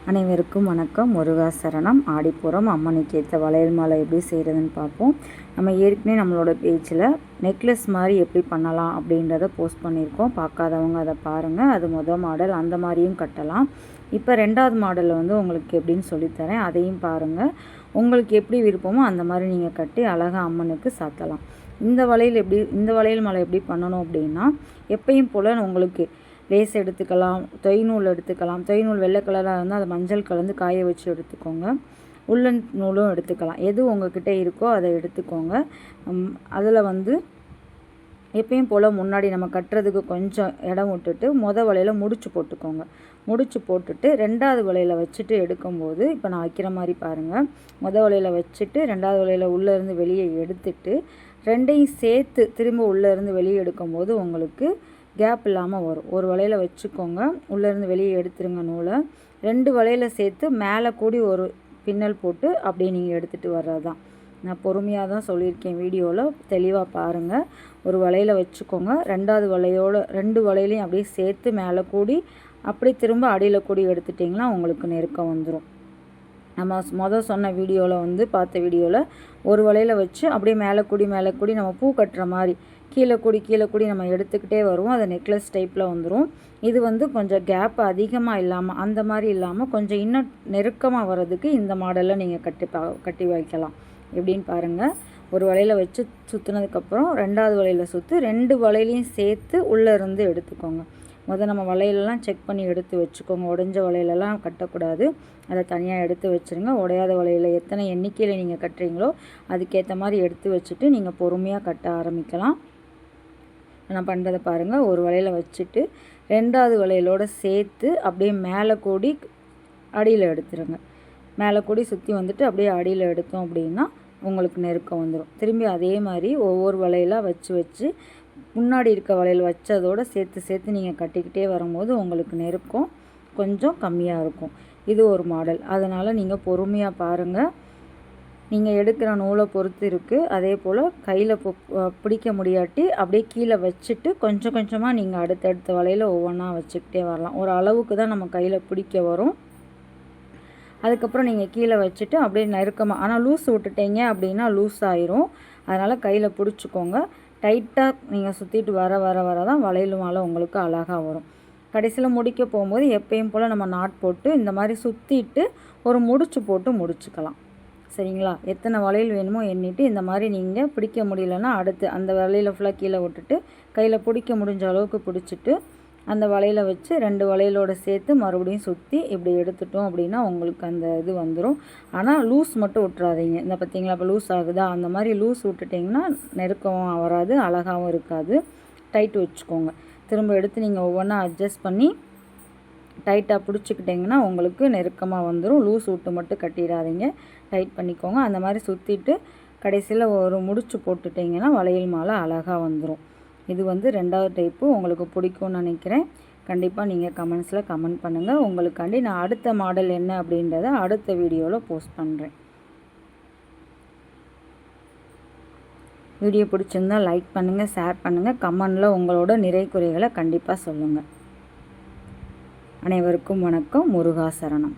அனைவருக்கும் வணக்கம். முருகாசரணம். ஆடிப்புறம் அம்மனுக்கு ஏற்ற வளையல் மாலை எப்படி செய்கிறதுன்னு பார்ப்போம். நம்ம ஏற்கனவே நம்மளோட பேஜில் நெக்லஸ் மாதிரி எப்படி பண்ணலாம் அப்படின்றத போஸ்ட் பண்ணியிருக்கோம். பார்க்காதவங்க அதை பாருங்கள். அது மாடல், அந்த மாதிரியும் கட்டலாம். இப்போ ரெண்டாவது மாடலில் உங்களுக்கு எப்படின்னு சொல்லித்தரேன், அதையும் பாருங்கள். உங்களுக்கு எப்படி விருப்பமோ அந்த மாதிரி நீங்கள் கட்டி அழகாக அம்மனுக்கு சாத்தலாம். இந்த வளையல் மாலை எப்படி பண்ணணும் அப்படின்னா, எப்பயும் போல் உங்களுக்கு லேஸ் எடுத்துக்கலாம், தொய்நூல் எடுத்துக்கலாம். தொய்நூல் வெள்ளை கலராக இருந்தால் அதை மஞ்சள் கலந்து காய வச்சு எடுத்துக்கோங்க. உள்ளன் நூலும் எடுத்துக்கலாம். எது உங்கள்கிட்ட இருக்கோ அதை எடுத்துக்கோங்க. அதில் எப்பயும் போல் முன்னாடி நம்ம கட்டுறதுக்கு கொஞ்சம் இடம் விட்டுட்டு வலையில் முடிச்சு போட்டுக்கோங்க. முடிச்சு போட்டுட்டு ரெண்டாவது வலையில் வச்சுட்டு எடுக்கும்போது, இப்போ நான் வைக்கிற மாதிரி பாருங்கள். வலையில் வச்சுட்டு ரெண்டாவது வலையில் உள்ளேருந்து வெளியே எடுத்துட்டு ரெண்டையும் சேர்த்து திரும்ப உள்ளேருந்து வெளியே எடுக்கும்போது உங்களுக்கு கேப் இல்லாமல் வரும். ஒரு வலையில் வச்சுக்கோங்க, உள்ளேருந்து வெளியே எடுத்துருங்க நூலை. ரெண்டு வலையில் சேர்த்து மேலே கூடி ஒரு பின்னல் போட்டு அப்படியே நீங்கள் எடுத்துகிட்டு வர்றது தான். நான் பொறுமையாக தான் சொல்லியிருக்கேன், வீடியோவில் தெளிவாக பாருங்கள். ஒரு வலையில் வச்சுக்கோங்க, ரெண்டு வலையிலையும் அப்படியே சேர்த்து மேலே கூடி அப்படியே திரும்ப அடியில் கூடி எடுத்துட்டிங்கன்னா உங்களுக்கு நெருக்கம் வந்துடும். நம்ம சொன்ன வீடியோவில் பார்த்த வீடியோவில் ஒரு வலையில் வச்சு அப்படியே மேலே கூடி நம்ம பூ கட்டுற மாதிரி கீழே கூடி நம்ம எடுத்துக்கிட்டே வருவோம். அது நெக்லஸ் டைப்பில் வந்துடும். இது கொஞ்சம் கேப் அதிகமாக இல்லாமல், அந்த மாதிரி இல்லாமல் கொஞ்சம் இன்னும் நெருக்கமாக வர்றதுக்கு இந்த மாடலில் நீங்கள் கட்டி வைக்கலாம். எப்படின்னு பாருங்கள். ஒரு வலையில் வச்சு சுற்றுனதுக்கப்புறம் ரெண்டாவது வலையில் சுற்றி ரெண்டு வலையிலையும் சேர்த்து உள்ளே இருந்து எடுத்துக்கோங்க. நம்ம வலையிலலாம் செக் பண்ணி எடுத்து வச்சுக்கோங்க. உடைஞ்ச வலையிலலாம் கட்டக்கூடாது, அதை தனியாக எடுத்து வச்சுருங்க. உடையாத வலையில் எத்தனை எண்ணிக்கையில் நீங்கள் கட்டுறீங்களோ அதுக்கேற்ற மாதிரி எடுத்து வச்சுட்டு நீங்கள் பொறுமையாக கட்ட ஆரம்பிக்கலாம். நான் பண்ணுறதை பாருங்கள். ஒரு வலையில் வச்சுட்டு ரெண்டாவது வலையிலோடு சேர்த்து அப்படியே மேலே கூடி அடியில் எடுத்துருங்க. மேலே கூடி சுற்றி அப்படியே அடியில் எடுத்தோம் அப்படின்னா உங்களுக்கு நெருக்கம் வந்துடும். திரும்பி அதே மாதிரி ஒவ்வொரு வலையிலாம் வச்சு முன்னாடி இருக்க வலையில் வச்சதோடு சேர்த்து நீங்கள் கட்டிக்கிட்டே வரும்போது உங்களுக்கு நெருக்கம் கொஞ்சம் கம்மியாக இருக்கும். இது ஒரு மாடல். அதனால் நீங்கள் பொறுமையாக பாருங்கள். நீங்கள் எடுக்கிற நூலை பொறுத்து இருக்குது. அதே போல் கையில் பிடிக்க முடியாட்டி அப்படியே கீழே வச்சுட்டு கொஞ்சம் கொஞ்சமாக நீங்கள் அடுத்தடுத்த வலையில் ஒவ்வொன்றா வச்சுக்கிட்டே வரலாம். ஒரு அளவுக்கு தான் நம்ம கையில் பிடிக்க வரும். அதுக்கப்புறம் நீங்கள் கீழே வச்சுட்டு அப்படியே நெருக்கமாக, ஆனால் லூஸ் விட்டுட்டீங்க அப்படின்னா லூஸ் ஆயிரும். அதனால் கையில் பிடிச்சிக்கோங்க. டைட்டாக நீங்கள் சுற்றிட்டு வர தான் வளையல் மாலை உங்களுக்கு அழகாக வரும். கடைசியில் முடிக்க போகும்போது எப்பயும் போல் நம்ம நாட் போட்டு இந்த மாதிரி சுற்றிட்டு ஒரு முடிச்சு போட்டு முடிச்சுக்கலாம். சரிங்களா? எத்தனை வளையல் வேணுமோ எண்ணிட்டு இந்த மாதிரி நீங்கள் பிடிக்க முடியலன்னா அடுத்து அந்த வலையில் ஃபுல்லாக கீழே விட்டுட்டு கையில் பிடிக்க முடிஞ்ச அளவுக்கு பிடிச்சிட்டு அந்த வலையில் வச்சு ரெண்டு வளையலோடு சேர்த்து மறுபடியும் சுற்றி இப்படி எடுத்துட்டோம் அப்படின்னா உங்களுக்கு அந்த இது வந்துடும். ஆனால் லூஸ் மட்டும் விட்டுறாதீங்க. இந்த பார்த்திங்களா, இப்போ லூஸ் ஆகுதா, அந்த மாதிரி லூஸ் விட்டுட்டிங்கன்னா நெருக்கம் வராது, அழகாகவும் இருக்காது. டைட் வச்சுக்கோங்க. திரும்ப எடுத்து நீங்கள் ஒவ்வொன்றா அட்ஜஸ்ட் பண்ணி டைட்டாக பிடிச்சிக்கிட்டிங்கன்னா உங்களுக்கு நெருக்கமாக வந்துடும். லூஸ் விட்டு மட்டும் கட்டிடாதீங்க, டைட் பண்ணிக்கோங்க. அந்த மாதிரி சுற்றிட்டு கடைசியில் ஒரு முடிச்சு போட்டுட்டிங்கன்னா வளையல் மாலை அழகாக வந்துடும். இது ரெண்டாவது டைப்பு. உங்களுக்கு பிடிக்கும்னு நினைக்கிறேன். கண்டிப்பாக நீங்கள் கமெண்ட்ஸில் கமெண்ட் பண்ணுங்கள். உங்களுக்காண்டி நான் அடுத்த மாடல் என்ன அப்படின்றத அடுத்த வீடியோவில் போஸ்ட் பண்ணுறேன். வீடியோ பிடிச்சிருந்தால் லைக் பண்ணுங்கள், ஷேர் பண்ணுங்கள். கமெண்டில் உங்களோட நிறை குறைகளை கண்டிப்பாக சொல்லுங்கள். அனைவருக்கும் வணக்கம். முருகாசரணம்.